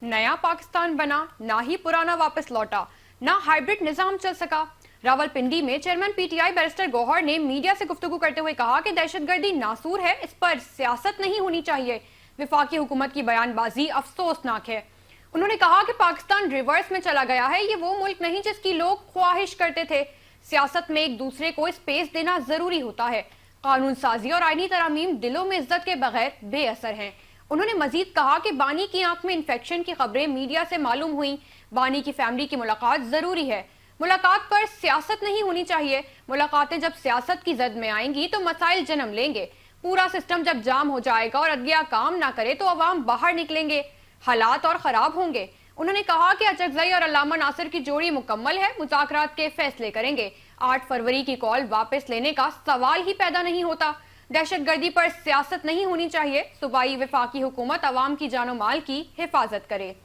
नया पाकिस्तान बना, ना ही पुराना वापस लौटा, ना हाइब्रिड निजाम चल सका। रावलपिंडी में चेयरमैन पीटीआई बैरिस्टर गौहर ने मीडिया से गुफ्तगू करते हुए कहा कि दहशतगर्दी नासूर है, इस पर सियासत नहीं होनी चाहिए। विफाकी हुकूमत की बयानबाजी अफसोसनाक है। उन्होंने कहा कि पाकिस्तान रिवर्स में चला गया है, ये वो मुल्क नहीं जिसकी लोग ख्वाहिश करते थे। सियासत में एक दूसरे को स्पेस देना जरूरी होता है। कानून साजी और आईनी तरामीम दिलों में इज्जत के बगैर बेअसर हैं। उन्होंने मजीद कहा कि बानी की आंख में इन्फेक्शन की खबरें मीडिया से मालूम हुई। बानी की फैमिली की मुलाकात जरूरी है। मुलाकात पर सियासत नहीं होनी चाहिए। मुलाकातें जब सियासत की जद में आएंगी तो मसाइल जन्म लेंगे। पूरा सिस्टम जब जाम हो जाएगा और अदलिया काम ना करे तो अवाम बाहर निकलेंगे, हालात और खराब होंगे। उन्होंने कहा कि अचकजई और अल्लामा नासिर की जोड़ी मुकम्मल है, मुज़ाकरात के फैसले करेंगे। 8 फरवरी की कॉल वापस लेने का सवाल ही पैदा नहीं होता। दहशतगर्दी पर सियासत नहीं होनी चाहिए। सूबाई वफाकी हुकूमत अवाम की जानो माल की हिफाजत करे।